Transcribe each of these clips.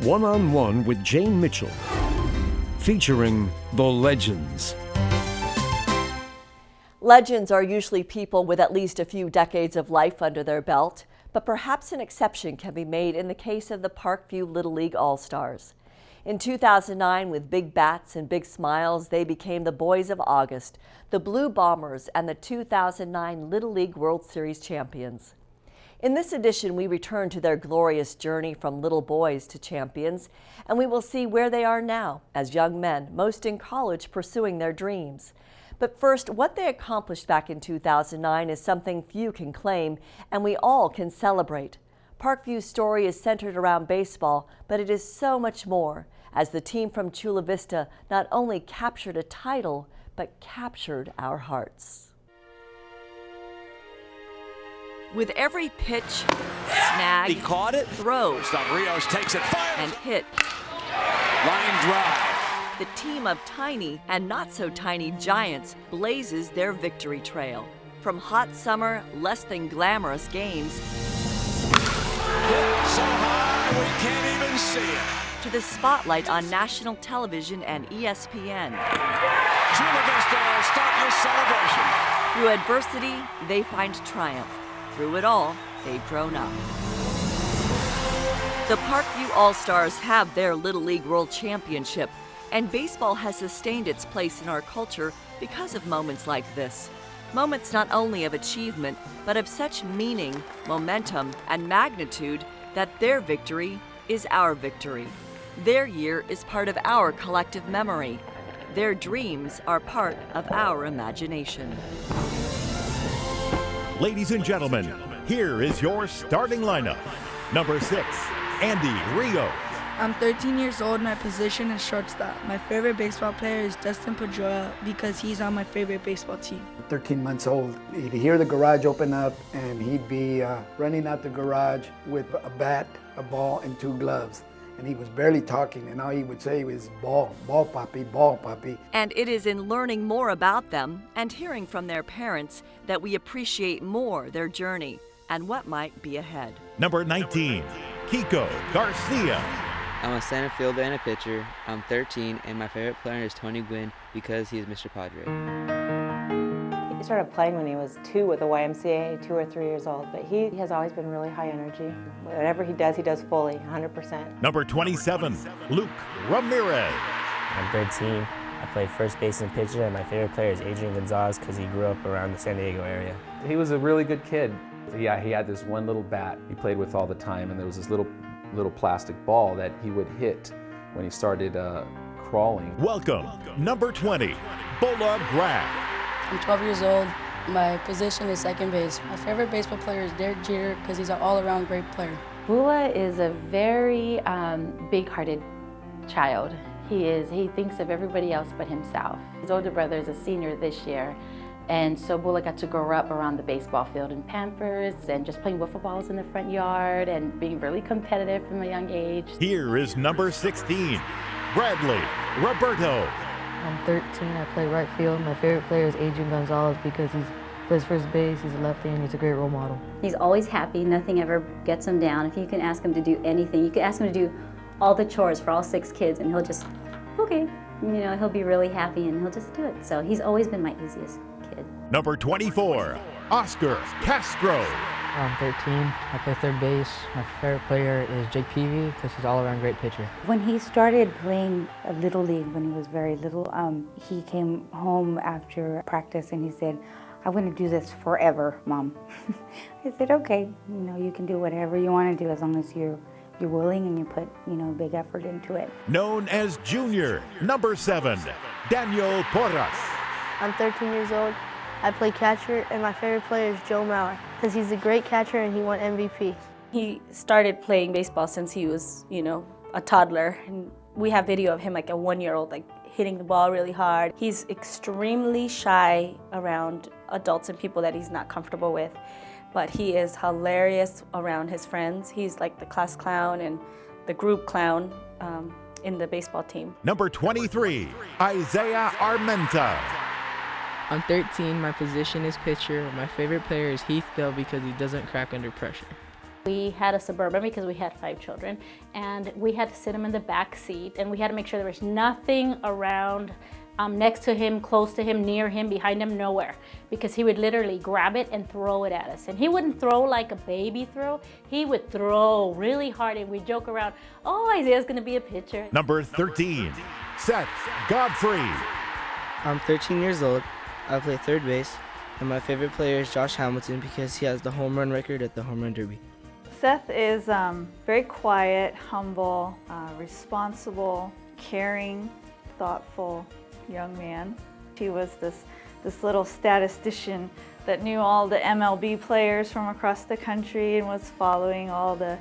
One-on-One with Jane Mitchell, featuring the legends. Legends are usually people with at least a few decades of life under their belt, but perhaps an exception can be made in the case of the Parkview Little League All-Stars. In 2009, with big bats and big smiles, they became the Boys of August, the Blue Bombers, and the 2009 Little League World Series champions. In this edition, we return to their glorious journey from little boys to champions, and we will see where they are now as young men, most in college pursuing their dreams. But first, what they accomplished back in 2009 is something few can claim, and we all can celebrate. Parkview's story is centered around baseball, but it is so much more, as the team from Chula Vista not only captured a title, but captured our hearts. With every pitch, snag, he caught it, throw, Rios takes it, fires, and hit, line drive. The team of tiny and not so tiny giants blazes their victory trail. From hot summer, less than glamorous games, Hit so high we can't even see it. to the spotlight on national television and ESPN. Chula Vista, start your celebration. Through adversity, they find triumph. Through it all, they've grown up. The Parkview All-Stars have their Little League World Championship, and baseball has sustained its place in our culture because of moments like this. Moments not only of achievement, but of such meaning, momentum, and magnitude that their victory is our victory. Their year is part of our collective memory. Their dreams are part of our imagination. Ladies and gentlemen, here is your starting lineup. Number 6, Andy Rios. I'm 13 years old. My position is shortstop. My favorite baseball player is Dustin Pedroia because he's on my favorite baseball team. 13 months old, he'd hear the garage open up and he'd be running out the garage with a bat, a ball, and 2 gloves. And he was barely talking, and all he would say was, ball, papi, ball, papi. And it is in learning more about them and hearing from their parents that we appreciate more their journey and what might be ahead. Number 19, Kiko Garcia. I'm a center fielder and a pitcher. I'm 13, and my favorite player is Tony Gwynn because he is Mr. Padre. He started playing when he was 2 with the YMCA, 2 or 3 years old, but he has always been really high energy. Whatever he does fully, 100%. Number 27, Luke Ramirez. I'm 13. I play first base and pitcher, and my favorite player is Adrian Gonzalez because he grew up around the San Diego area. He was a really good kid. Yeah, he had this one little bat he played with all the time, and there was this little plastic ball that he would hit when he started crawling. Welcome, number 20, Bola Graf. I'm 12 years old. My position is second base. My favorite baseball player is Derek Jeter because he's an all-around great player. Bula is a very big-hearted child. He thinks of everybody else but himself. His older brother is a senior this year, and so Bula got to grow up around the baseball field in Pampers and just playing wiffle balls in the front yard and being really competitive from a young age. Here is number 16, Bradley Roberto. I'm 13, I play right field. My favorite player is Adrian Gonzalez because he plays first base, he's a lefty, and he's a great role model. He's always happy, nothing ever gets him down. If you can ask him to do anything, you can ask him to do all the chores for all 6 kids and he'll just, okay, he'll be really happy and he'll just do it. So he's always been my easiest kid. Number 24, Oscar Castro. I'm 13, I play third base. My favorite player is Jake Peavy because he's all around great pitcher. When he started playing Little League when he was very little, he came home after practice and he said, I want to do this forever, Mom. I said, okay, you can do whatever you want to do as long as you're willing and you put, big effort into it. Known as Junior, number 7, Daniel Porras. I'm 13 years old. I play catcher, and my favorite player is Joe Mauer because he's a great catcher and he won MVP. He started playing baseball since he was, a toddler, and we have video of him like a 1-year-old, hitting the ball really hard. He's extremely shy around adults and people that he's not comfortable with, but he is hilarious around his friends. He's like the class clown and the group clown in the baseball team. Number 23, Isaiah Armenta. I'm 13, my position is pitcher. My favorite player is Heath Bell because he doesn't crack under pressure. We had a Suburban because we had 5 children, and we had to sit him in the back seat, and we had to make sure there was nothing around next to him, close to him, near him, behind him, nowhere. Because he would literally grab it and throw it at us. And he wouldn't throw like a baby throw. He would throw really hard, and we'd joke around, oh, Isaiah's gonna be a pitcher. Number 13, Seth Godfrey. I'm 13 years old. I play third base, and my favorite player is Josh Hamilton because he has the home run record at the home run derby. Seth is very quiet, humble, responsible, caring, thoughtful young man. He was this little statistician that knew all the MLB players from across the country and was following all the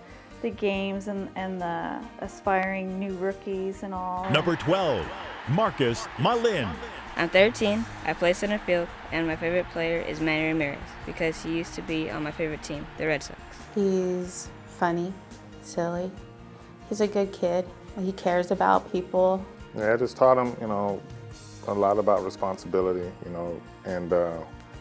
games and the aspiring new rookies and all. Number 12, Marcus Malin. I'm 13. I play center field, and my favorite player is Manny Ramirez because he used to be on my favorite team, the Red Sox. He's funny, silly. He's a good kid. He cares about people. Yeah, I just taught him, a lot about responsibility, and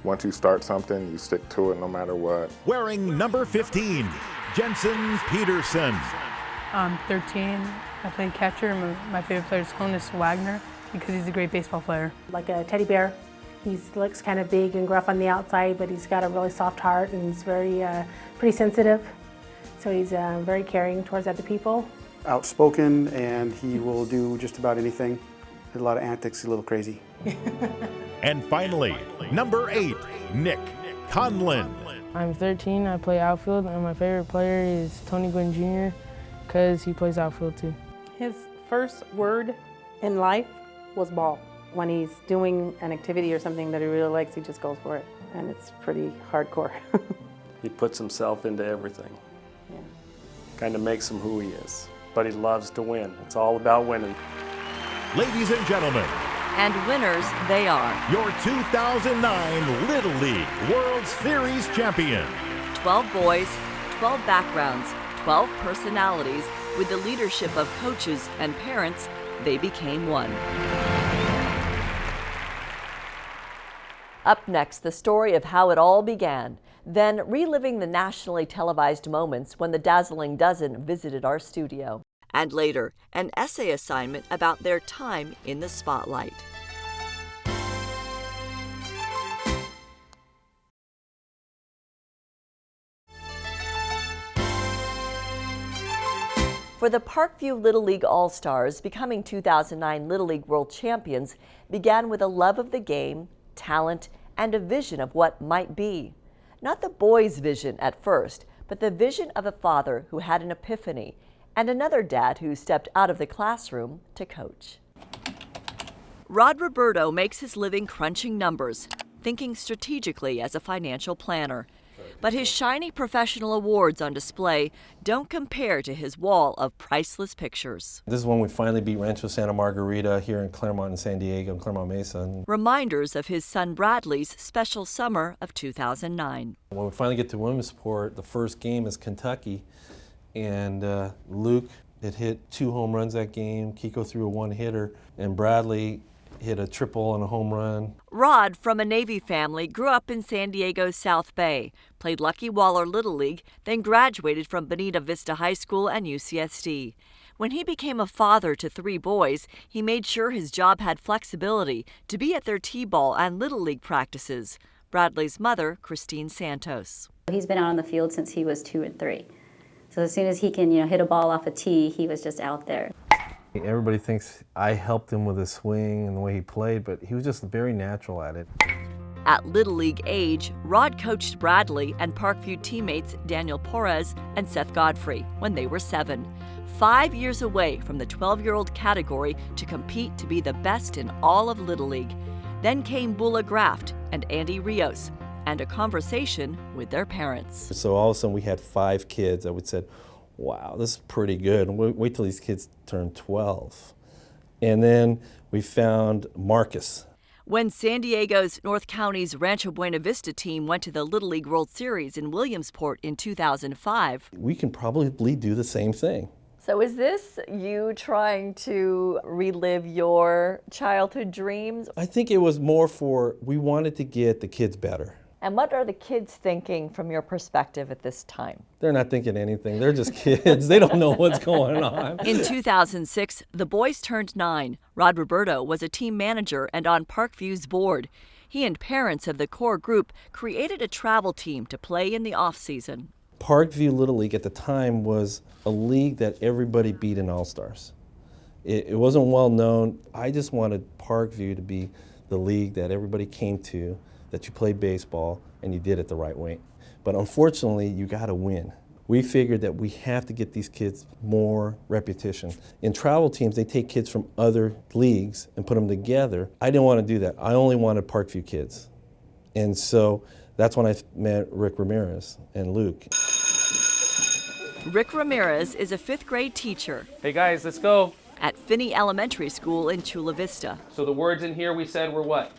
once you start something, you stick to it no matter what. Wearing number 15, Jensen Peterson. I'm 13. I play catcher. My favorite player is Honus Wagner because he's a great baseball player. Like a teddy bear. He looks kind of big and gruff on the outside, but he's got a really soft heart and he's pretty sensitive. So he's very caring towards other people. Outspoken, and he will do just about anything. A lot of antics, a little crazy. And finally, number 8, Nick Conlon. I'm 13, I play outfield, and my favorite player is Tony Gwynn Jr. because he plays outfield too. His first word in life was ball. When he's doing an activity or something that he really likes, he just goes for it, and it's pretty hardcore. He puts himself into everything. Yeah. Kind of makes him who he is, but he loves to win. It's all about winning. Ladies and gentlemen, and winners they are. Your 2009 Little League World Series champion. 12 boys, 12 backgrounds, 12 personalities. With the leadership of coaches and parents, they became one. Up next, the story of how it all began. Then reliving the nationally televised moments when the Dazzling Dozen visited our studio. And later, an essay assignment about their time in the spotlight. For the Parkview Little League All-Stars, becoming 2009 Little League World Champions began with a love of the game, talent, and a vision of what might be. Not the boys' vision at first, but the vision of a father who had an epiphany, and another dad who stepped out of the classroom to coach. Rod Roberto makes his living crunching numbers, thinking strategically as a financial planner. But his shiny professional awards on display don't compare to his wall of priceless pictures. This is when we finally beat Rancho Santa Margarita here in Claremont and San Diego and Claremont Mesa. Reminders of his son Bradley's special summer of 2009. When we finally get to Williamsport, the first game is Kentucky. And Luke had hit 2 home runs that game. Kiko threw a 1-hitter, and Bradley hit a triple and a home run. Rod, from a Navy family, grew up in San Diego's South Bay, played Lucky Waller Little League, then graduated from Bonita Vista High School and UCSD. When he became a father to 3 boys, he made sure his job had flexibility to be at their T-ball and Little League practices. Bradley's mother, Christine Santos. He's been out on the field since he was 2 and 3. So as soon as he can, hit a ball off a tee, he was just out there. Everybody thinks I helped him with his swing and the way he played, but he was just very natural at it. At Little League age, Rod coached Bradley and Parkview teammates Daniel Porres and Seth Godfrey when they were 7. 5 years away from the 12-year-old category to compete to be the best in all of Little League. Then came Bula Graft and Andy Rios, and a conversation with their parents. So all of a sudden we had 5 kids that we said, wow, this is pretty good. Wait till these kids turn 12. And then we found Marcus. When San Diego's North County's Rancho Buena Vista team went to the Little League World Series in Williamsport in 2005. We can probably do the same thing. So is this you trying to relive your childhood dreams? I think it was more we wanted to get the kids better. And what are the kids thinking from your perspective at this time? They're not thinking anything. They're just kids. They don't know what's going on. In 2006, the boys turned 9. Rod Roberto was a team manager and on Parkview's board. He and parents of the core group created a travel team to play in the off-season. Parkview Little League at the time was a league that everybody beat in All-Stars. It wasn't well known. I just wanted Parkview to be the league that everybody came to, that you played baseball and you did it the right way. But unfortunately, you got to win. We figured that we have to get these kids more repetition. In travel teams, they take kids from other leagues and put them together. I didn't want to do that. I only wanted Parkview kids. And so that's when I met Rick Ramirez and Luke. Rick Ramirez is a 5th grade teacher. Hey guys, let's go. At Finney Elementary School in Chula Vista. So the words in here we said were what?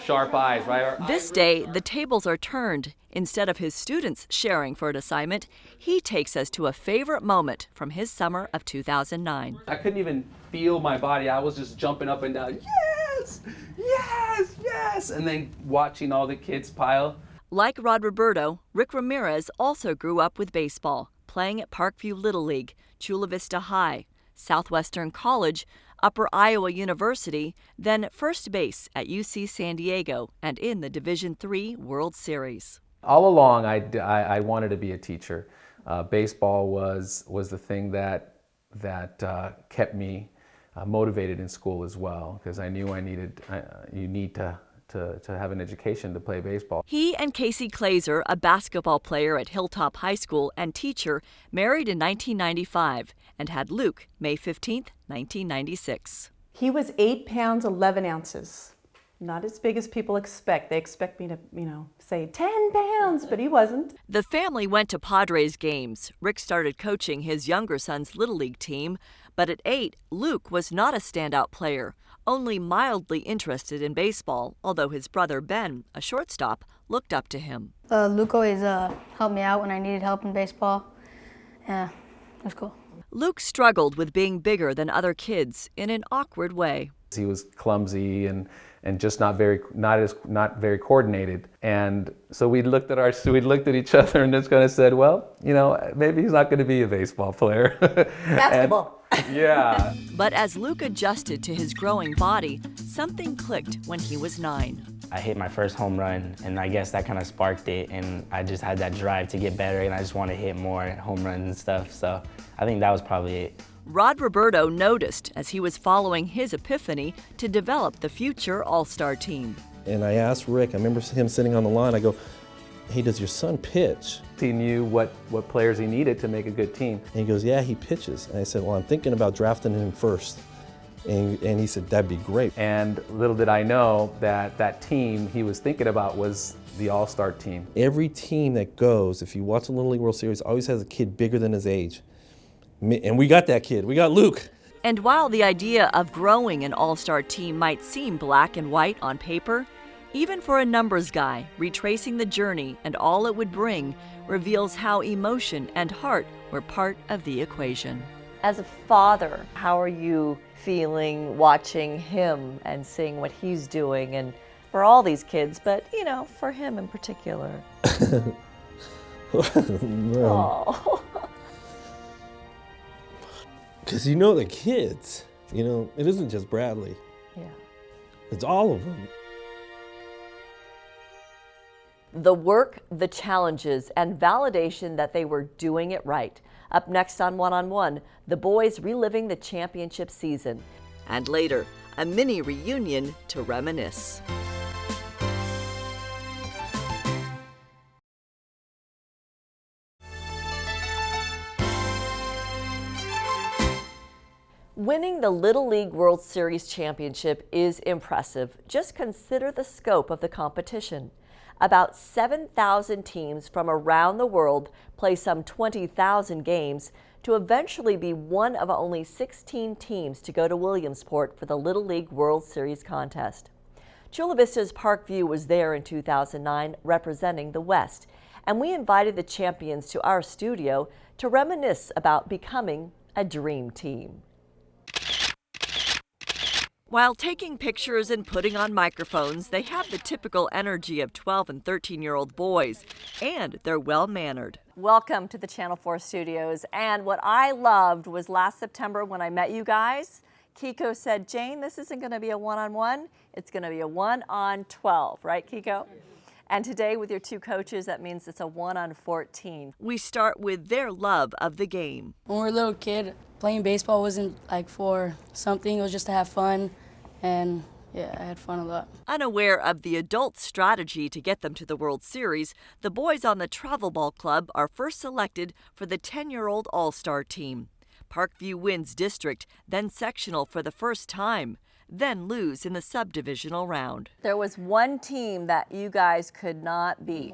Sharp eyes, right? This day, the tables are turned. Instead of his students sharing for an assignment, he takes us to a favorite moment from his summer of 2009. I couldn't even feel my body. I was just jumping up and down. Yes! Yes! Yes! And then watching all the kids pile. Like Rod Roberto, Rick Ramirez also grew up with baseball, playing at Parkview Little League, Chula Vista High, Southwestern College, Upper Iowa University, then first base at UC San Diego and in the Division III World Series. All along, I wanted to be a teacher. Baseball was the thing that kept me motivated in school as well, because I knew you need to have an education to play baseball. He and Casey Klaser, a basketball player at Hilltop High School and teacher, married in 1995 and had Luke May 15, 1996. He was 8 pounds, 11 ounces. Not as big as people expect. They expect me to, say 10 pounds, but he wasn't. The family went to Padres games. Rick started coaching his younger son's Little League team, but at 8, Luke was not a standout player, only mildly interested in baseball, although his brother Ben, a shortstop, looked up to him. Luke always helped me out when I needed help in baseball. Yeah, it was cool. Luke struggled with being bigger than other kids in an awkward way. He was clumsy and just not very coordinated. And so we looked at each other and just kind of said, well, maybe he's not going to be a baseball player. Basketball. Yeah. But as Luke adjusted to his growing body, something clicked when he was 9. I hit my first home run, and I guess that kind of sparked it, and I just had that drive to get better, and I just want to hit more home runs and stuff, so I think that was probably it. Rod Roberto noticed as he was following his epiphany to develop the future All-Star team. And I asked Rick, I remember him sitting on the line, I go, hey, does your son pitch? He knew what players he needed to make a good team. And he goes, yeah, he pitches. And I said, well, I'm thinking about drafting him first. And he said, that'd be great. And little did I know that team he was thinking about was the All-Star team. Every team that goes, if you watch the Little League World Series, always has a kid bigger than his age. And we got that kid, we got Luke. And while the idea of growing an all-star team might seem black and white on paper, even for a numbers guy, retracing the journey and all it would bring reveals how emotion and heart were part of the equation. As a father, how are you feeling watching him and seeing what he's doing, and for all these kids, but for him in particular? No. Because the kids, it isn't just Bradley. Yeah. It's all of them. The work, the challenges, and validation that they were doing it right. Up next on One, the boys reliving the championship season. And later, a mini reunion to reminisce. Winning the Little League World Series championship is impressive. Just consider the scope of the competition. About 7,000 teams from around the world play some 20,000 games to eventually be one of only 16 teams to go to Williamsport for the Little League World Series contest. Chula Vista's Parkview was there in 2009 representing the West, and we invited the champions to our studio to reminisce about becoming a dream team. While taking pictures and putting on microphones, they have the typical energy of 12 and 13-year-old boys, and they're well-mannered. Welcome to the Channel 4 studios, and what I loved was last September when I met you guys, Kiko said, Jane, this isn't going to be a one-on-one, it's going to be a 1-on-12, right, Kiko? And today with your two coaches, that means it's a 1-on-14. We start with their love of the game. When we were a little kid, playing baseball wasn't like for something, it was just to have fun, and yeah, I had fun a lot. Unaware of the adult strategy to get them to the World Series, the boys on the Travel Ball Club are first selected for the 10-year-old All-Star team. Parkview wins district, then sectional for the first time, then lose in the subdivisional round. There was one team that you guys could not beat.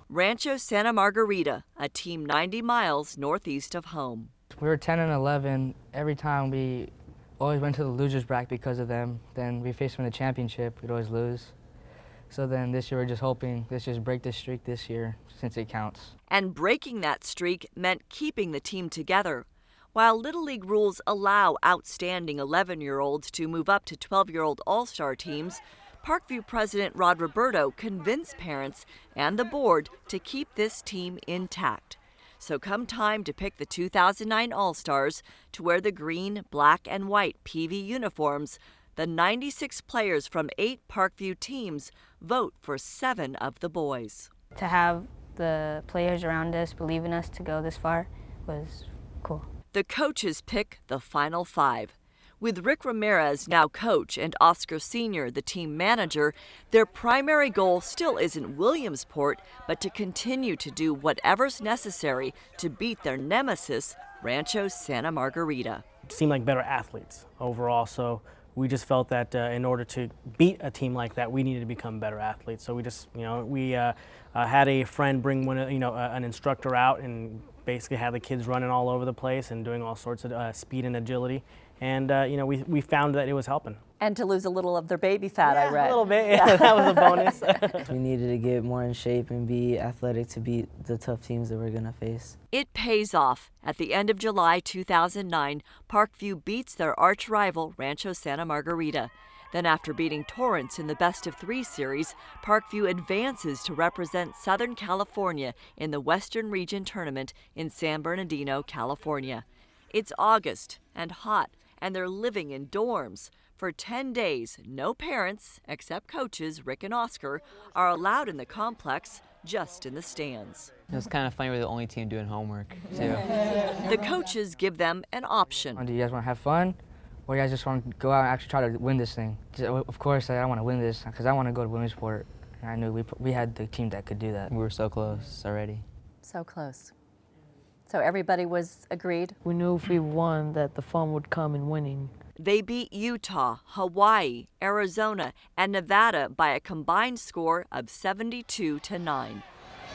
Rancho Santa Margarita, a team 90 miles northeast of home. We were 10 and 11. Every time we always went to the losers bracket because of them. Then we faced them in the championship, we'd always lose. So then this year we're just hoping, let's just break this streak this year since it counts. And breaking that streak meant keeping the team together. While Little League rules allow outstanding 11-year-olds to move up to 12-year-old all-star teams, Parkview President Rod Roberto convinced parents and the board to keep this team intact. So come time to pick the 2009 All-Stars to wear the green, black, and white PV uniforms, the 96 players from 8 Parkview teams vote for 7 of the boys. To have the players around us believe in us to go this far was cool. The coaches pick the final 5. With Rick Ramirez, now coach, and Oscar Sr., the team manager, their primary goal still isn't Williamsport, but to continue to do whatever's necessary to beat their nemesis, Rancho Santa Margarita. Seemed like better athletes overall, so we just felt that in order to beat a team like that, we needed to become better athletes. So we just, we had a friend bring an instructor out and basically have the kids running all over the place and doing all sorts of speed and agility. And, we found that it was helping. And to lose a little of their baby fat, I read. A little bit, yeah, that was a bonus. We needed to get more in shape and be athletic to beat the tough teams that we're going to face. It pays off. At the end of July 2009, Parkview beats their arch rival, Rancho Santa Margarita. Then after beating Torrance in the best-of-3 series, Parkview advances to represent Southern California in the Western Region Tournament in San Bernardino, California. It's August and hot, and they're living in dorms. For 10 days, no parents, except coaches Rick and Oscar, are allowed in the complex, just in the stands. It was kind of funny we're the only team doing homework, too. The coaches give them an option. Do you guys want to have fun, or do you guys just want to go out and actually try to win this thing? Of course, I want to win this, because I want to go to Williamsport. And I knew we had the team that could do that. We were so close already. So close. So everybody was agreed? We knew if we won that the fun would come in winning. They beat Utah, Hawaii, Arizona, and Nevada by a combined score of 72-9.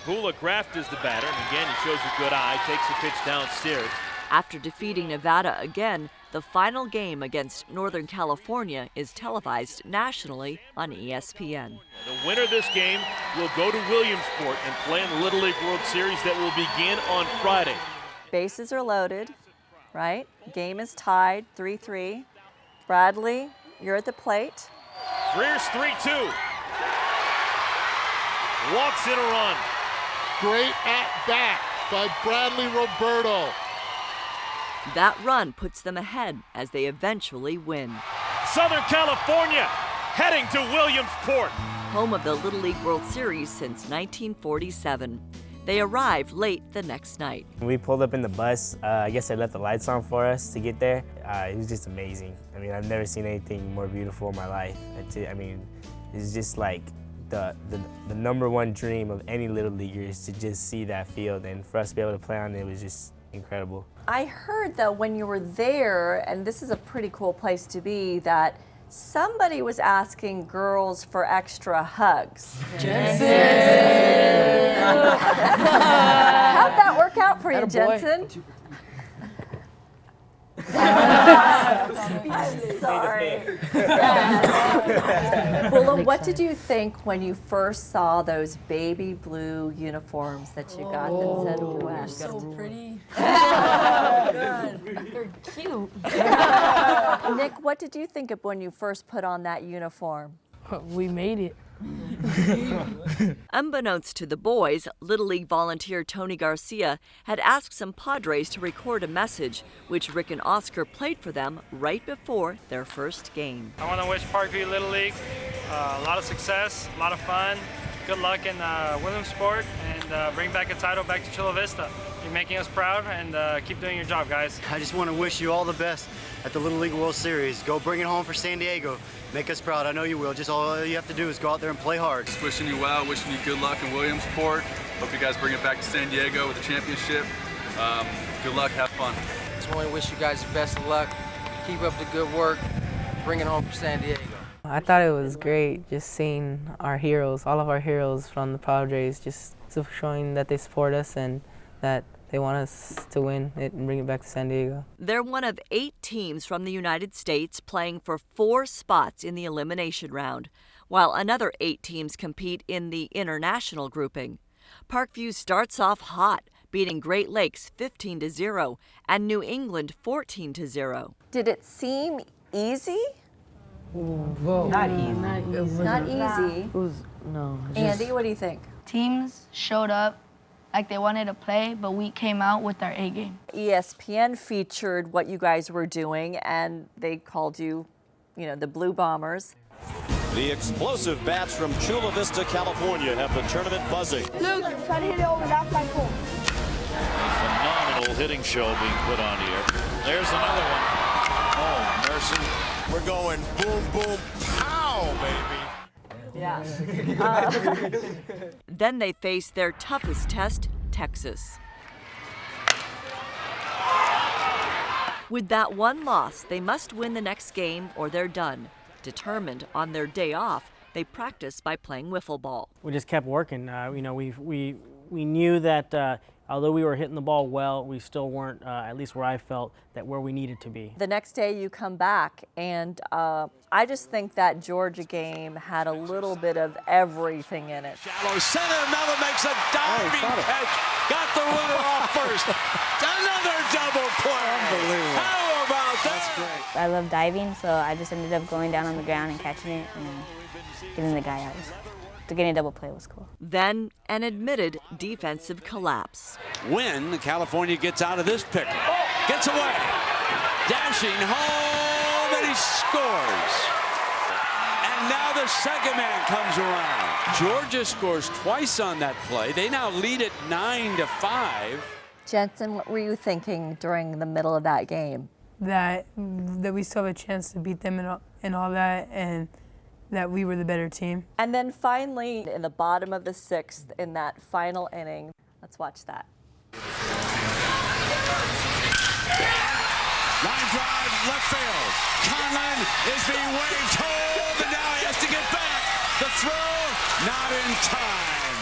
Bula Graft is the batter, and again he shows a good eye, takes the pitch downstairs. After defeating Nevada again, the final game against Northern California is televised nationally on ESPN. The winner of this game will go to Williamsport and play in the Little League World Series that will begin on Friday. Bases are loaded, right? Game is tied, 3-3. Bradley, you're at the plate. Greer's 3-2. Walks in a run. Great at-bat by Bradley Roberto. That run puts them ahead as they eventually win. Southern California heading to Williamsport. Home of the Little League World Series since 1947. They arrived late the next night. We pulled up in the bus. I guess they left the lights on for us to get there. It was just amazing. I mean, I've never seen anything more beautiful in my life. It's just like the number one dream of any Little Leaguer is to just see that field, and for us to be able to play on it was just incredible. I heard, though, when you were there, and this is a pretty cool place to be, that somebody was asking girls for extra hugs. Jensen! How'd that work out for you, Jensen? I'm sorry. Bula, what did you think when you first saw those baby blue uniforms that you got that said West? So pretty. They're cute. Luke, what did you think of when you first put on that uniform? We made it. Unbeknownst to the boys, Little League volunteer Tony Garcia had asked some Padres to record a message, which Rick and Oscar played for them right before their first game. I want to wish Parkview Little League a lot of success, a lot of fun, good luck in Williamsport, and bring back a title back to Chula Vista. You're making us proud, and keep doing your job, guys. I just want to wish you all the best at the Little League World Series. Go bring it home for San Diego. Make us proud. I know you will. Just all you have to do is go out there and play hard. Just wishing you well, wishing you good luck in Williamsport. Hope you guys bring it back to San Diego with the championship. Good luck, have fun. Just want to wish you guys the best of luck. Keep up the good work. Bring it home for San Diego. I thought it was great just seeing our heroes, all of our heroes from the Padres, just showing that they support us and that they want us to win it and bring it back to San Diego. They're one of 8 teams from the United States playing for 4 spots in the elimination round, while another 8 teams compete in the international grouping. Parkview starts off hot, beating Great Lakes 15-0 and New England 14-0. Did it seem easy? Not easy. Not easy. It was, no. Andy, what do you think? Teams showed up like they wanted to play, but we came out with our A game. ESPN featured what you guys were doing, and they called you, the Blue Bombers. The explosive bats from Chula Vista, California have the tournament buzzing. Luke, try to hit it over that flagpole. Phenomenal hitting show being put on here. There's another one. Oh, mercy. We're going boom, boom, pow, baby. Yeah. Then they face their toughest test, Texas. With that one loss, they must win the next game or they're done. Determined, on their day off, they practice by playing wiffle ball. We just kept working. We knew that although we were hitting the ball well, we still weren't, at least where I felt, that where we needed to be. The next day you come back, and I just think that Georgia game had a little bit of everything in it. Shallow center, Melvin makes a diving catch. Got the runner off first. Another double play. Unbelievable. How about that? That's great. I love diving, so I just ended up going down on the ground and catching it and getting the guy out. So getting a double play was cool. Then an admitted defensive collapse. When California gets out of this pickle, gets away, dashing home, and he scores. And now the second man comes around. Georgia scores twice on that play. They now lead it 9-5. Jensen, what were you thinking during the middle of that game? That we still have a chance to beat them and all that, and that we were the better team. And then finally, in the bottom of the 6th, in that final inning, let's watch that. Line drive, left field. Conlon is being waved home, and now he has to get back. The throw, not in time.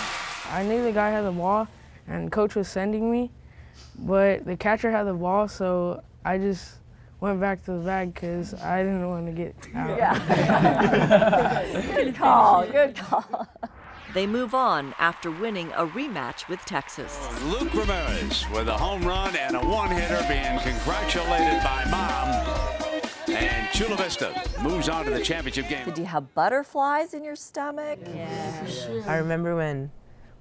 I knew the guy had the ball, and coach was sending me, but the catcher had the ball, so I just went back to the bag because I didn't want to get out. Yeah. Good call, good call. They move on after winning a rematch with Texas. Luke Ramirez with a home run and a one-hitter being congratulated by Mom. And Chula Vista moves on to the championship game. Did you have butterflies in your stomach? Yeah. I remember when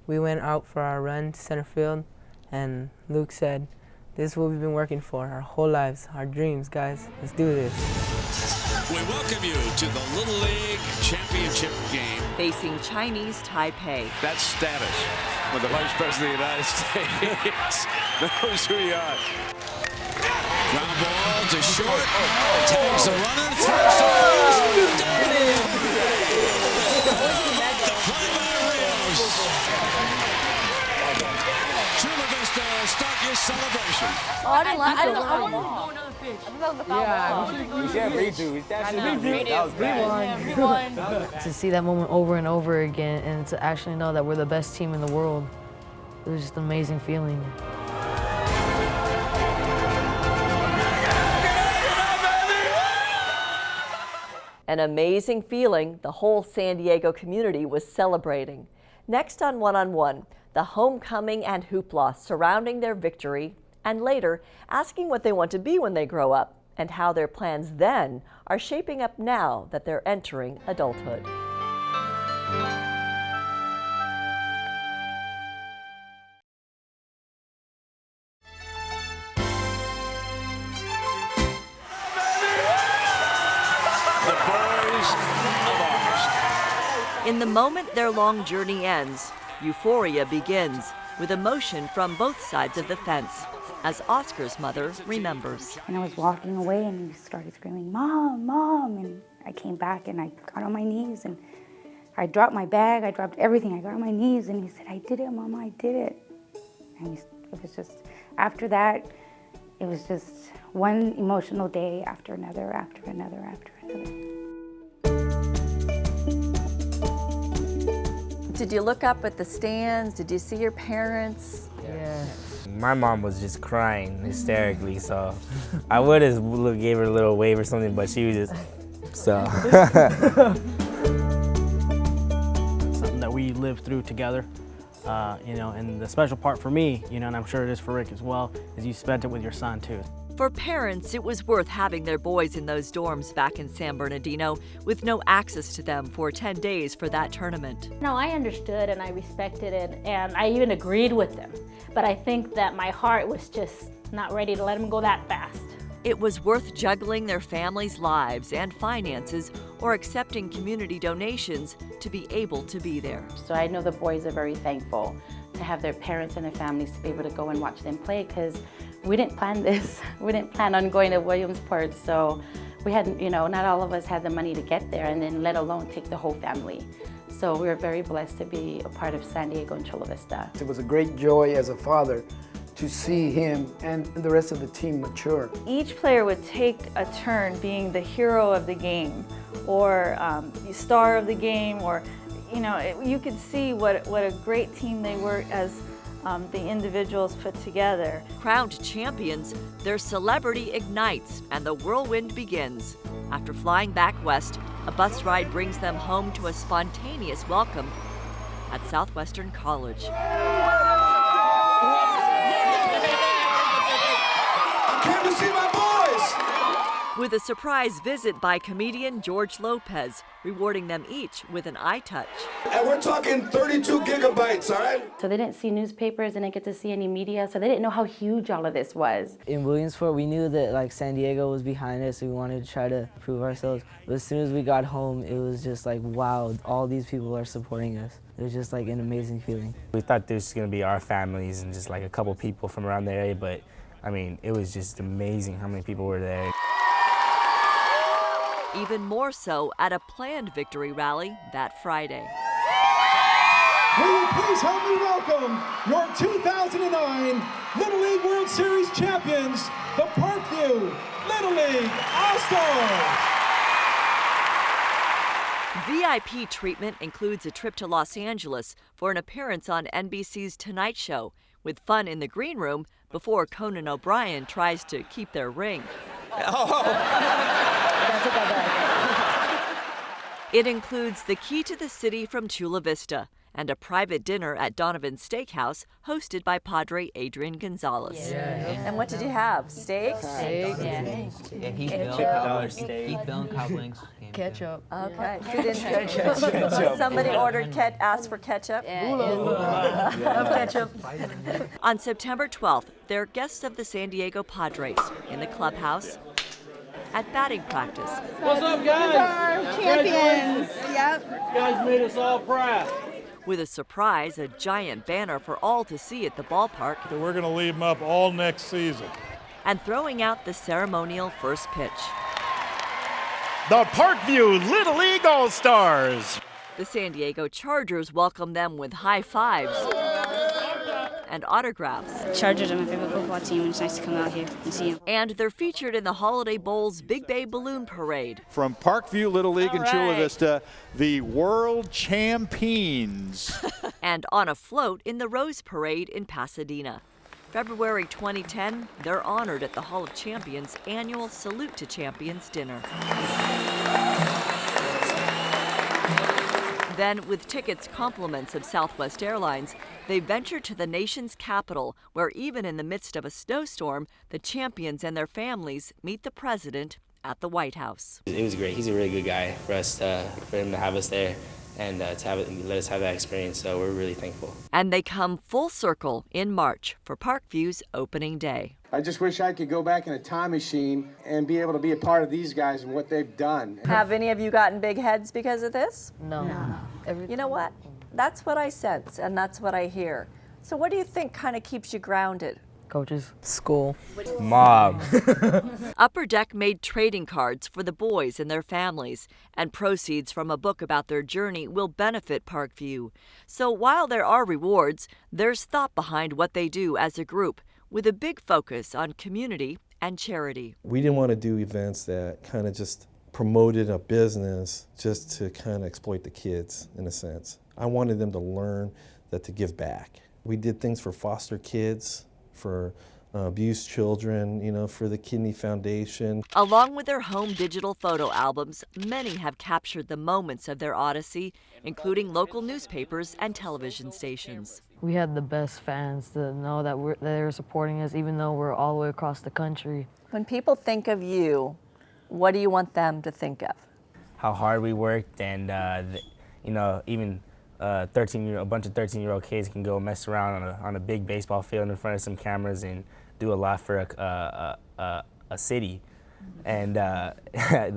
we went out for our run to center field, and Luke said, "This is what we've been working for our whole lives, our dreams, guys. Let's do this." We welcome you to the Little League Championship game. Facing Chinese Taipei. That's status when the Vice President of the United States knows who you are. Ground ball to short. Tags the runner. Throws to first. The play by Rios. Chula Vista, start your celebration. Oh, I didn't like it. I wanted to go another pitch. We should redo. That Rewind. To see that moment over and over again and to actually know that we're the best team in the world, it was just an amazing feeling. An amazing feeling the whole San Diego community was celebrating. Next on One, the homecoming and hoopla surrounding their victory, and later asking what they want to be when they grow up and how their plans then are shaping up now that they're entering adulthood. In the moment their long journey ends, euphoria begins, with emotion from both sides of the fence, as Oscar's mother remembers. And I was walking away and he started screaming, "Mom, Mom!" And I came back and I got on my knees and I dropped my bag, I dropped everything. I got on my knees and he said, "I did it, Mama, I did it." And it was just, after that, it was just one emotional day after another, after another, after another. Did you look up at the stands? Did you see your parents? Yeah. My mom was just crying hysterically, so I would have gave her a little wave or something, but she was just, so. Something that we lived through together, you know, and the special part for me, you know, and I'm sure it is for Rick as well, is you spent it with your son too. For parents, it was worth having their boys in those dorms back in San Bernardino with no access to them for 10 days for that tournament. No, I understood and I respected it and I even agreed with them. But I think that my heart was just not ready to let them go that fast. It was worth juggling their families' lives and finances or accepting community donations to be able to be there. So I know the boys are very thankful to have their parents and their families to be able to go and watch them play, because we didn't plan this. We didn't plan on going to Williamsport, so we hadn't, you know, not all of us had the money to get there, and then let alone take the whole family. So we were very blessed to be a part of San Diego and Chula Vista. It was a great joy as a father to see him and the rest of the team mature. Each player would take a turn being the hero of the game, or the star of the game, or, you know, you could see what a great team they were as the individuals put together. Crowned champions, their celebrity ignites and the whirlwind begins. After flying back west, a bus ride brings them home to a spontaneous welcome at Southwestern College. I came to see my boys! With a surprise visit by comedian George Lopez, rewarding them each with an eye touch. And we're talking 32 gigabytes, all right? So they didn't see newspapers and didn't get to see any media, so they didn't know how huge all of this was. In Williamsport, we knew that like San Diego was behind us, so we wanted to try to prove ourselves. But as soon as we got home, it was just like, wow, all these people are supporting us. It was just like an amazing feeling. We thought this was gonna be our families and just like a couple people from around the area, but I mean, it was just amazing how many people were there. Even more so at a planned victory rally that Friday. Will you please help me welcome your 2009 Little League World Series champions, the Parkview Little League All-Stars. VIP treatment includes a trip to Los Angeles for an appearance on NBC's Tonight Show, with fun in the green room before Conan O'Brien tries to keep their ring. It includes the key to the city from Chula Vista and a private dinner at Donovan's Steakhouse hosted by Padre Adrian Gonzalez. Yeah. And what did you have? Steak? Steak. Yeah, Heath Bill. Heath Bill and cob wings. Ketchup. Okay. Who didn't ketchup? Somebody ordered asked for ketchup. Love ketchup. On September 12th, they're guests of the San Diego Padres in the clubhouse at batting practice. What's up, guys? Champions. Yep. You guys made us all proud. With a surprise, a giant banner for all to see at the ballpark. We're going to leave them up all next season. And throwing out the ceremonial first pitch. The Parkview Little League All-Stars. The San Diego Chargers welcome them with high fives and autographs. Chargers are my favorite football team, and it's nice to come out here and see them. And they're featured in the Holiday Bowl's Big Bay Balloon Parade. From Parkview Little League in Chula Vista, the world champions. And on a float in the Rose Parade in Pasadena. February 2010, they're honored at the Hall of Champions' annual Salute to Champions dinner. Then, with tickets compliments of Southwest Airlines, they venture to the nation's capital, where even in the midst of a snowstorm, the champions and their families meet the president at the White House. It was great. He's a really good guy for him to have us there and let us have that experience, so we're really thankful. And they come full circle in March for Parkview's opening day. I just wish I could go back in a time machine and be able to be a part of these guys and what they've done. Have any of you gotten big heads because of this? No. You know what? That's what I sense, and that's what I hear. So what do you think kind of keeps you grounded? Coaches. School. Mom. Upper Deck made trading cards for the boys and their families, and proceeds from a book about their journey will benefit Parkview. So while there are rewards, there's thought behind what they do as a group, with a big focus on community and charity. We didn't want to do events that kind of just promoted a business just to kind of exploit the kids, in a sense. I wanted them to learn that to give back. We did things for foster kids, for abused children, you know, for the Kidney Foundation. Along with their home digital photo albums, many have captured the moments of their odyssey, including local newspapers and television stations. We had the best fans to know that they were supporting us, even though we're all the way across the country. When people think of you, what do you want them to think of? How hard we worked, and you know, even a bunch of 13-year-old kids can go mess around on a big baseball field in front of some cameras and do a lot for a city, and a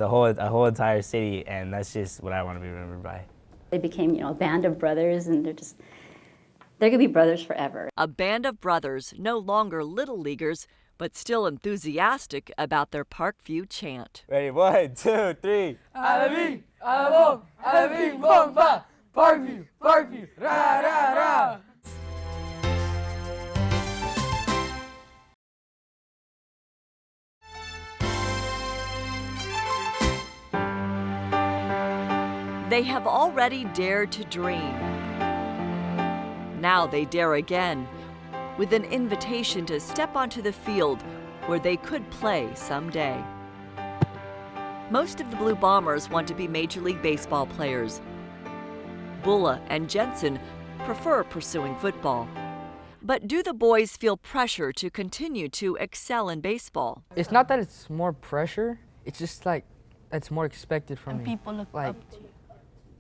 whole entire city, and that's just what I want to be remembered by. They became, a band of brothers, and they're gonna be brothers forever. A band of brothers, no longer little leaguers, but still enthusiastic about their Parkview chant. Ready, 1, 2, 3. Alabing, alabong, alabing, bomba. Parkview, Parkview, rah, rah, rah. They have already dared to dream. Now they dare again, with an invitation to step onto the field where they could play someday. Most of the Blue Bombers want to be Major League Baseball players. Bulla and Jensen prefer pursuing football. But do the boys feel pressure to continue to excel in baseball? It's not that it's more pressure, it's just like it's more expected from me. People look up to you.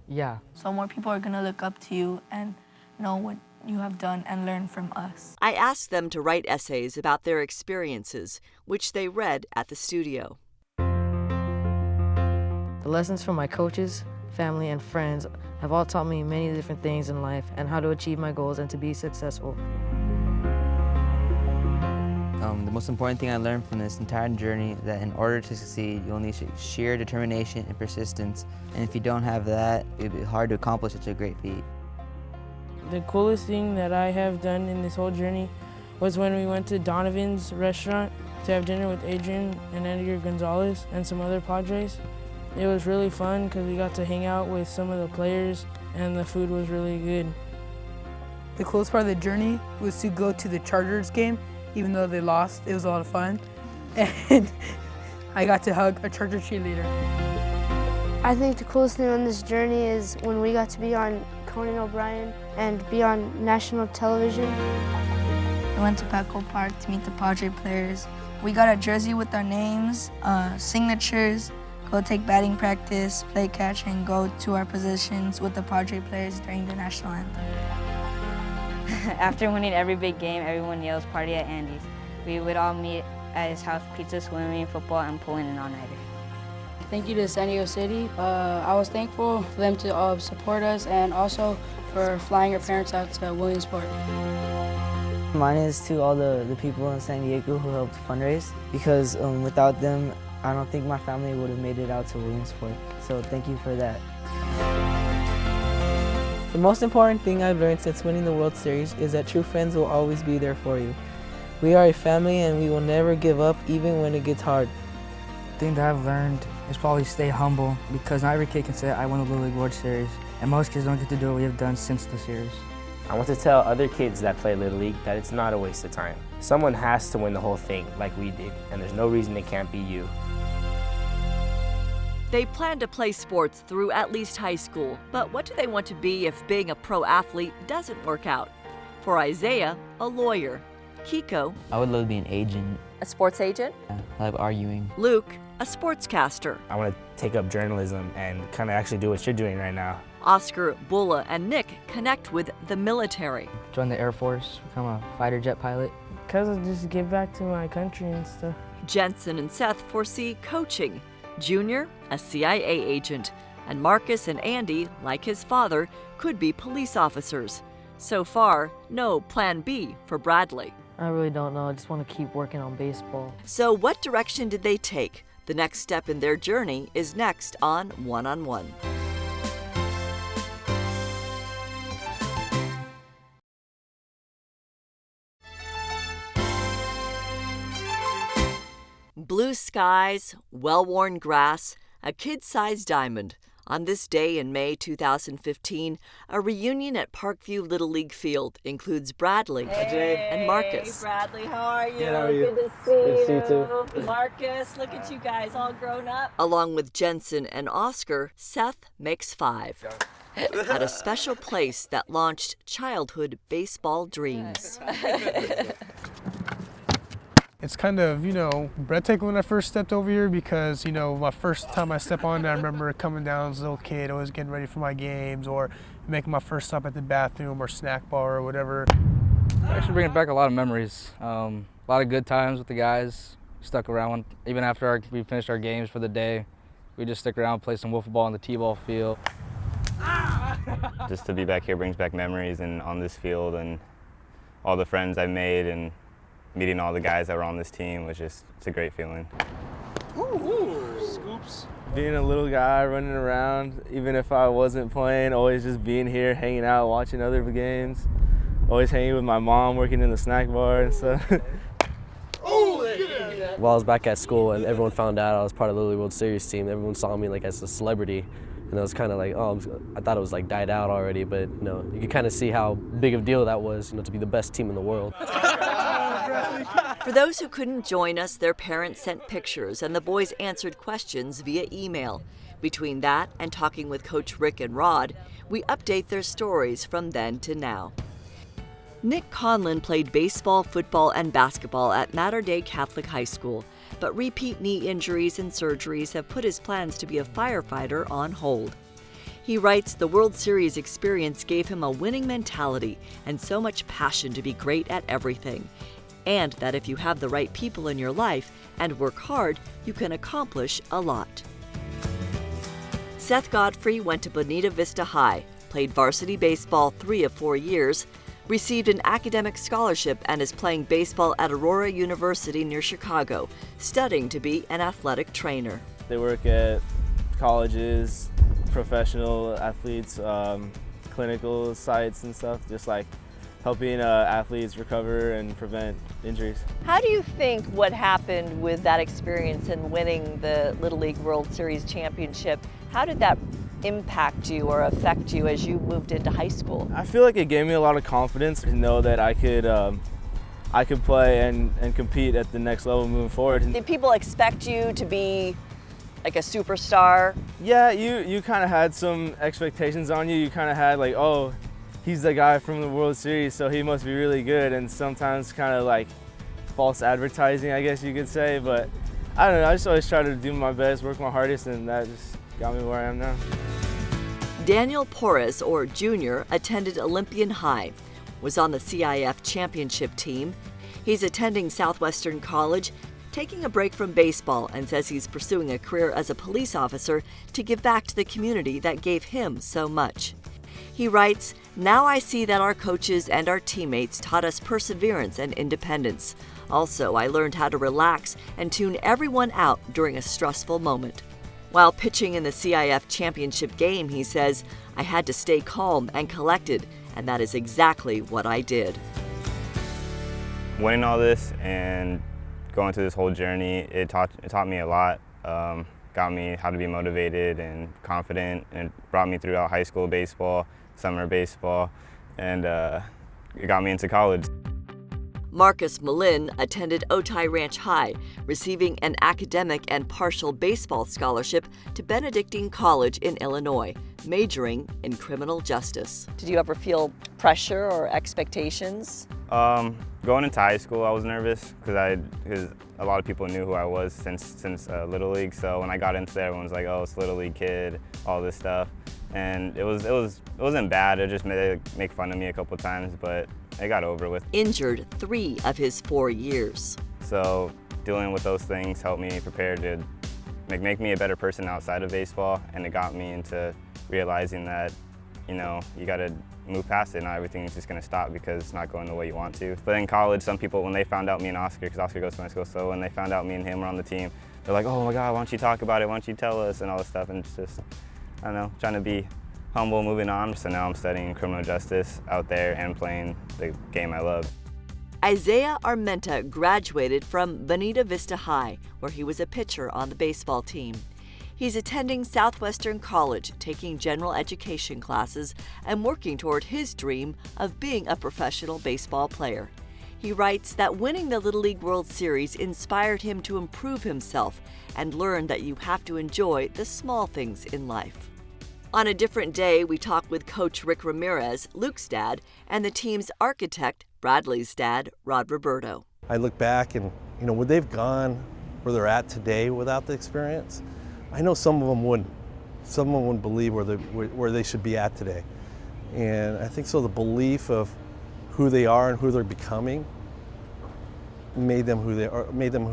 Yeah. So more people are gonna look up to you and know what you have done and learn from us. I asked them to write essays about their experiences, which they read at the studio. The lessons from my coaches, family, and friends have all taught me many different things in life and how to achieve my goals and to be successful. The most important thing I learned from this entire journey is that in order to succeed, you'll need sheer determination and persistence. And if you don't have that, it'd be hard to accomplish such a great feat. The coolest thing that I have done in this whole journey was when we went to Donovan's restaurant to have dinner with Adrian and Edgar Gonzalez and some other Padres. It was really fun because we got to hang out with some of the players and the food was really good. The coolest part of the journey was to go to the Chargers game. Even though they lost, it was a lot of fun. And I got to hug a Charger cheerleader. I think the coolest thing on this journey is when we got to be on Conan O'Brien and be on national television. We went to Petco Park to meet the Padre players. We got a jersey with our names, signatures, go take batting practice, play catch, and go to our positions with the Padre players during the national anthem. After winning every big game, everyone yells "Party at Andy's." We would all meet at his house, pizza, swimming, football, and pulling an all-nighter. Thank you to San Diego City. I was thankful for them to support us and also for flying our parents out to Williamsport. Mine is to all the people in San Diego who helped fundraise, because without them, I don't think my family would have made it out to Williamsport. So thank you for that. The most important thing I've learned since winning the World Series is that true friends will always be there for you. We are a family and we will never give up even when it gets hard. The thing that I've learned is probably stay humble, because not every kid can say I won the Little League World Series, and most kids don't get to do what we have done since the series. I want to tell other kids that play Little League that it's not a waste of time. Someone has to win the whole thing like we did, and there's no reason it can't be you. They plan to play sports through at least high school, but what do they want to be if being a pro athlete doesn't work out? For Isaiah, a lawyer. Kiko, I would love to be an agent. a sports agent. I like arguing. Luke, a sportscaster. I want to take up journalism and kind of actually do what you're doing right now. Oscar, Bula, and Nick connect with the military. Join the Air Force, become a fighter jet pilot. Because I just give back to my country and stuff. Jensen and Seth foresee coaching. Junior, a CIA agent. And Marcus and Andy, like his father, could be police officers. So far, no plan B for Bradley. I really don't know. I just want to keep working on baseball. So what direction did they take? The next step in their journey is next on One-on-One. Blue skies, well-worn grass, a kid-sized diamond. On this day in May 2015, a reunion at Parkview Little League Field includes Bradley and Marcus. Hey, Bradley, how are you? Good, how are you? Good to see Good you. to see you too. Marcus, look at you guys all grown up. Along with Jensen and Oscar, Seth makes 5. At a special place that launched childhood baseball dreams. It's kind of, breathtaking when I first stepped over here because, my first time I stepped on it, I remember coming down as a little kid, always getting ready for my games or making my first stop at the bathroom or snack bar or whatever. Actually bringing back a lot of memories. A lot of good times with the guys. Stuck around even after we finished our games for the day. We just stick around, play some wiffle ball on the t-ball field. Just to be back here brings back memories and on this field and all the friends I've made and meeting all the guys that were on this team was just, it's a great feeling. Ooh, scoops. Being a little guy running around, even if I wasn't playing, always just being here, hanging out, watching other games. Always hanging with my mom, working in the snack bar and stuff. While I was back at school and everyone found out I was part of the Little League World Series team, everyone saw me like as a celebrity. And I was kind of like, I thought it was like died out already, but you could kind of see how big of a deal that was, to be the best team in the world. For those who couldn't join us, their parents sent pictures and the boys answered questions via email. Between that and talking with Coach Rick and Rod, we update their stories from then to now. Nick Conlon played baseball, football, and basketball at Mater Dei Catholic High School, but repeat knee injuries and surgeries have put his plans to be a firefighter on hold. He writes the World Series experience gave him a winning mentality and so much passion to be great at everything, and that if you have the right people in your life and work hard, you can accomplish a lot. Seth Godfrey went to Bonita Vista High, played varsity baseball 3 of 4 years, received an academic scholarship and is playing baseball at Aurora University near Chicago, studying to be an athletic trainer. They work at colleges, professional athletes, clinical sites and stuff, just like helping athletes recover and prevent injuries. How do you think what happened with that experience in winning the Little League World Series championship, how did that impact you or affect you as you moved into high school? I feel like it gave me a lot of confidence to know that I could play and compete at the next level moving forward. Did people expect you to be like a superstar? Yeah, you kind of had some expectations on you. You kind of had like, oh, he's the guy from the World Series, so he must be really good, and sometimes kind of like false advertising, I guess you could say, but I don't know, I just always try to do my best, work my hardest, and that just got me where I am now. Daniel Porras, or Junior, attended Olympian High, was on the CIF championship team. He's attending Southwestern College, taking a break from baseball, and says he's pursuing a career as a police officer to give back to the community that gave him so much. He writes, "Now I see that our coaches and our teammates taught us perseverance and independence. Also, I learned how to relax and tune everyone out during a stressful moment." While pitching in the CIF championship game, he says, "I had to stay calm and collected, and that is exactly what I did." Winning all this and going through this whole journey, it taught me a lot. Got me how to be motivated and confident, and brought me throughout high school baseball, summer baseball, and it got me into college. Marcus Malin attended Otay Ranch High, receiving an academic and partial baseball scholarship to Benedictine College in Illinois, majoring in criminal justice. Did you ever feel pressure or expectations? Going into high school, I was nervous because a lot of people knew who I was since Little League. So when I got into there, everyone was like, "Oh, it's Little League kid," all this stuff, and it wasn't bad. It just made make fun of me a couple times, but it got over with. Injured 3 of his 4 years. So dealing with those things helped me prepare to make me a better person outside of baseball, and it got me into realizing that, you know, you got to move past it. Not everything's just going to stop because it's not going the way you want to. But in college, some people, when they found out me and Oscar, because Oscar goes to my school, so when they found out me and him were on the team, they're like, "Oh my God, why don't you talk about it? Why don't you tell us?" and all this stuff. And it's just, I don't know, trying to be humble, moving on. So now I'm studying criminal justice out there and playing the game I love. Isaiah Armenta graduated from Bonita Vista High, where he was a pitcher on the baseball team. He's attending Southwestern College, taking general education classes and working toward his dream of being a professional baseball player. He writes that winning the Little League World Series inspired him to improve himself and learn that you have to enjoy the small things in life. On a different day, we talk with Coach Rick Ramirez, Luke's dad, and the team's architect, Bradley's dad, Rod Roberto. I look back and, you know, would they've gone where they're at today without the experience? I know some of them wouldn't. Some of them wouldn't believe where they should be at today. And I think so the belief of who they are and who they're becoming made them who they are, made them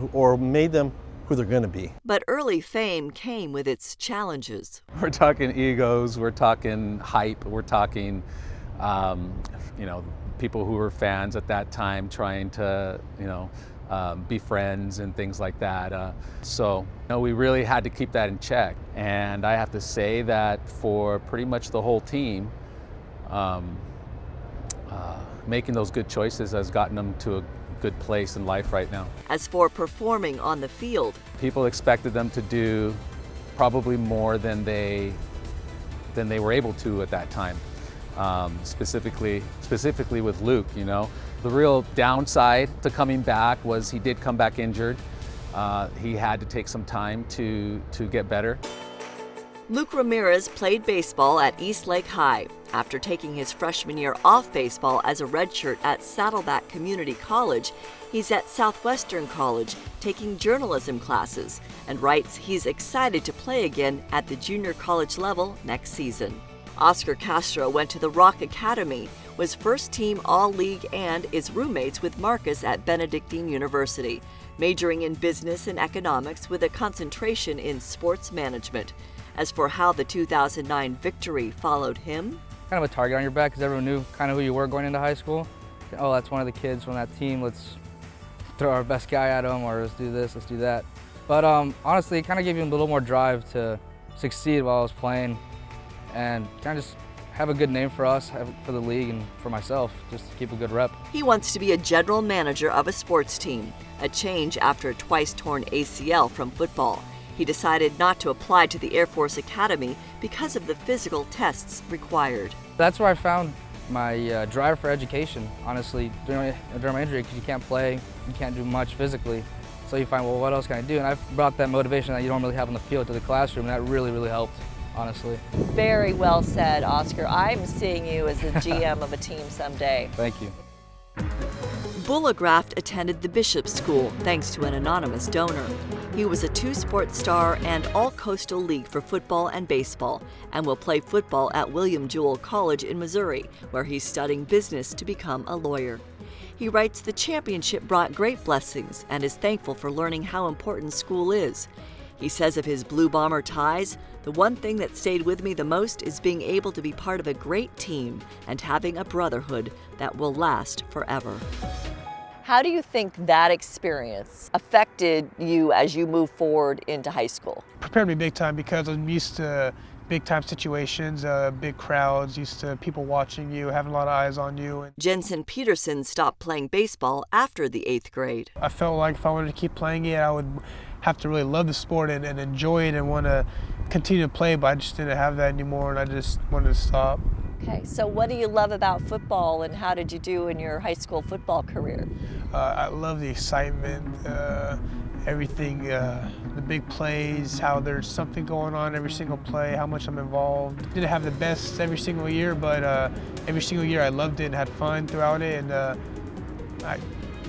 who they're going to be. But early fame came with its challenges. We're talking egos, we're talking hype, we're talking, you know, people who were fans at that time trying to, you know, be friends and things like that. So, you know, we really had to keep that in check. And I have to say that for pretty much the whole team, making those good choices has gotten them to a good place in life right now. As for performing on the field, people expected them to do probably more than they were able to at that time. Specifically with Luke, you know. The real downside to coming back was he did come back injured. He had to take some time to get better. Luke Ramirez played baseball at East Lake High. After taking his freshman year off baseball as a redshirt at Saddleback Community College, he's at Southwestern College taking journalism classes and writes he's excited to play again at the junior college level next season. Oscar Castro went to the Rock Academy, was first-team All-League, and is roommates with Marcus at Benedictine University, majoring in business and economics with a concentration in sports management. As for how the 2009 victory followed him, kind of a target on your back because everyone knew kind of who you were going into high school. Oh, that's one of the kids from that team. Let's throw our best guy at him, or let's do this, let's do that. But honestly, it kind of gave you a little more drive to succeed while I was playing, and kind of just have a good name for us, for the league, and for myself, just to keep a good rep. He wants to be a general manager of a sports team, a change after a twice-torn ACL from football. He decided not to apply to the Air Force Academy because of the physical tests required. That's where I found my drive for education, honestly, during my injury, because you can't play, you can't do much physically. So you find, well, what else can I do? And I've brought that motivation that you don't really have on the field to the classroom, and that really, really helped, honestly. Very well said, Oscar. I'm seeing you as the GM of a team someday. Thank you. Bullagraft attended the Bishop School thanks to an anonymous donor. He was a two-sport star and all-coastal league for football and baseball, and will play football at William Jewell College in Missouri, where he's studying business to become a lawyer. He writes the championship brought great blessings and is thankful for learning how important school is. He says of his Blue Bomber ties, the one thing that stayed with me the most is being able to be part of a great team and having a brotherhood that will last forever. How do you think that experience affected you as you move forward into high school? Prepared me big time because I'm used to big time situations, big crowds, used to people watching you, having a lot of eyes on you. Jensen Peterson stopped playing baseball after the 8th grade. I felt like if I wanted to keep playing it, I would have to really love the sport and enjoy it and want to continue to play, but I just didn't have that anymore and I just wanted to stop. Okay, so what do you love about football and how did you do in your high school football career? I love the excitement, everything, the big plays, how there's something going on every single play, how much I'm involved. Didn't have the best every single year, but every single year I loved it and had fun throughout it, and I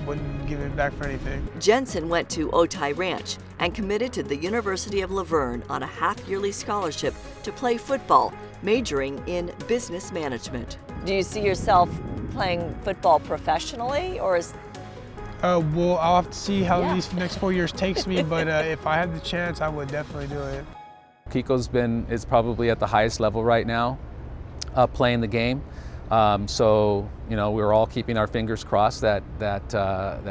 wouldn't give it back for anything. Jensen went to Otay Ranch and committed to the University of La Verne on a half-yearly scholarship to play football, majoring in business management. Do you see yourself playing football professionally, or is... Well, I'll have to see how these next 4 years takes me, but if I had the chance, I would definitely do it. Kiko's is probably at the highest level right now, playing the game. So, you know, we're all keeping our fingers crossed that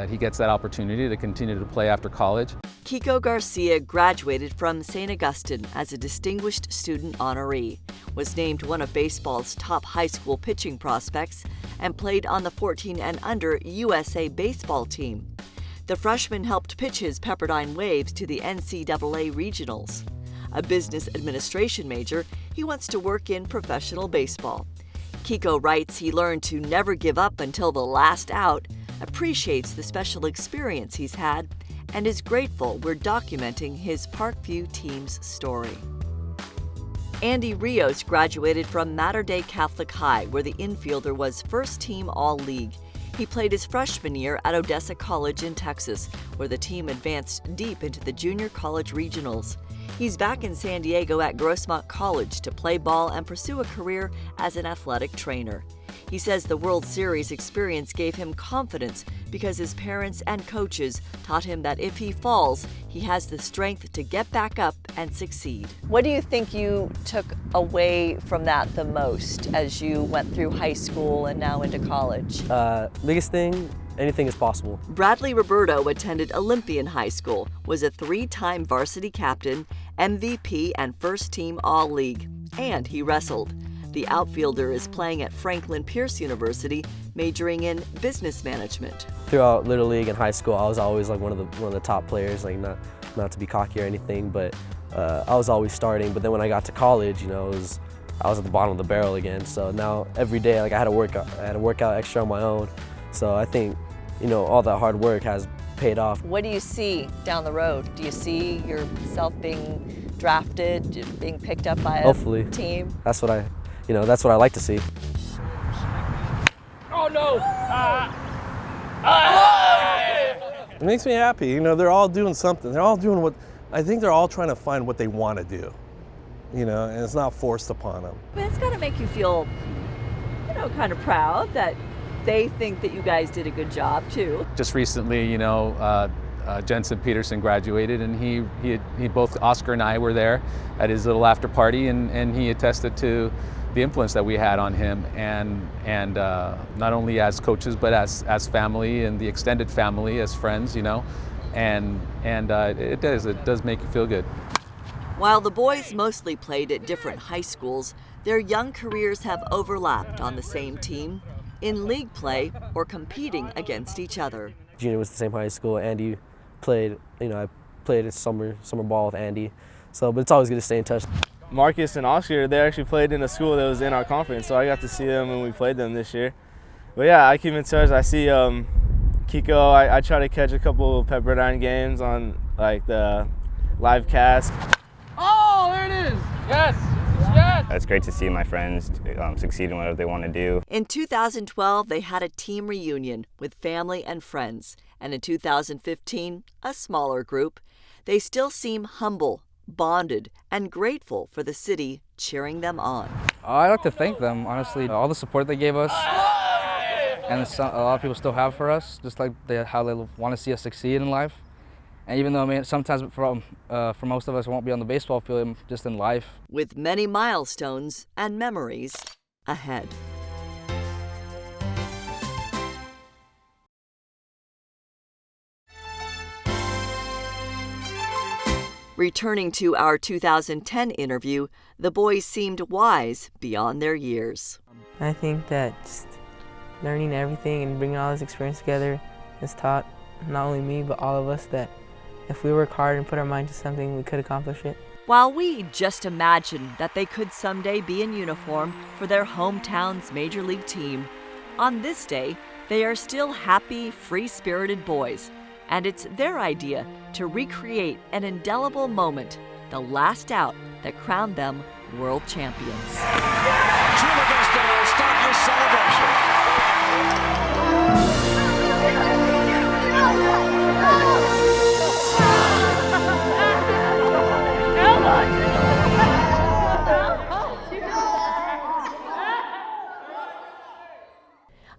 he gets that opportunity to continue to play after college. Kiko Garcia graduated from St. Augustine as a distinguished student honoree, was named one of baseball's top high school pitching prospects, and played on the 14 and under USA baseball team. The freshman helped pitch his Pepperdine Waves to the NCAA regionals. A business administration major, he wants to work in professional baseball. Kiko writes he learned to never give up until the last out, appreciates the special experience he's had, and is grateful we're documenting his Parkview team's story. Andy Rios graduated from Mater Dei Catholic High, where the infielder was first-team All-League. He played his freshman year at Odessa College in Texas, where the team advanced deep into the junior college regionals. He's back in San Diego at Grossmont College to play ball and pursue a career as an athletic trainer. He says the World Series experience gave him confidence because his parents and coaches taught him that if he falls, he has the strength to get back up and succeed. What do you think you took away from that the most as you went through high school and now into college? Biggest thing, anything is possible. Bradley Roberto attended Olympian High School, was a 3-time varsity captain, MVP, and first-team All-League, and he wrestled. The outfielder is playing at Franklin Pierce University, majoring in business management. Throughout Little League and high school, I was always like one of the top players, like not to be cocky or anything, but I was always starting. But then when I got to college, you know, I was at the bottom of the barrel again. So now every day, like I had to work out extra on my own. So I think, you know, all that hard work has paid off. What do you see down the road? Do you see yourself being drafted, being picked up by Hopefully. a team? That's what I like to see. Oh no! It makes me happy. You know, they're all doing something. They're all doing what, I think they're all trying to find what they want to do, you know, and it's not forced upon them. But it's got to make you feel, you know, kind of proud that they think that you guys did a good job too. Just recently, you know, Jensen Peterson graduated, and he both Oscar and I were there at his little after party, and he attested to the influence that we had on him, and not only as coaches but as family and the extended family, as friends, you know, and it does make you feel good. While the boys mostly played at different high schools, their young careers have overlapped on the same team, in league play or competing against each other. Junior was the same high school. Andy played, you know, I played at summer ball with Andy. So, but it's always good to stay in touch. Marcus and Oscar, they actually played in a school that was in our conference, so I got to see them when we played them this year. But yeah, I keep in touch. I see Kiko, I try to catch a couple of Pepperdine games on like the live cast. Oh, there it is! Yes! Yes! It's great to see my friends succeed in whatever they want to do. In 2012, they had a team reunion with family and friends. And in 2015, a smaller group. They still seem humble, bonded, and grateful for the city cheering them on. I'd like to thank them, honestly. All the support they gave us, and a lot of people still have for us, just like how they want to see us succeed in life. And even though, I mean, sometimes for most of us, it won't be on the baseball field, just in life. With many milestones and memories ahead. Returning to our 2010 interview, the boys seemed wise beyond their years. I think that just learning everything and bringing all this experience together has taught not only me, but all of us that if we work hard and put our mind to something, we could accomplish it. While we just imagined that they could someday be in uniform for their hometown's major league team, on this day, they are still happy, free-spirited boys, and it's their idea to recreate an indelible moment, the last out that crowned them world champions. Start your celebration.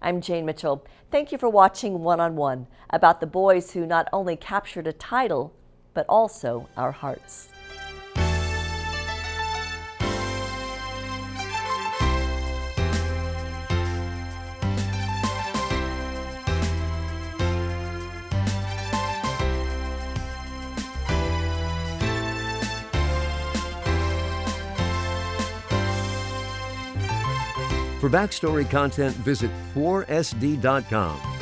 I'm Jane Mitchell. Thank you for watching One-on-One, about the boys who not only captured a title, but also our hearts. For backstory content, visit 4sd.com.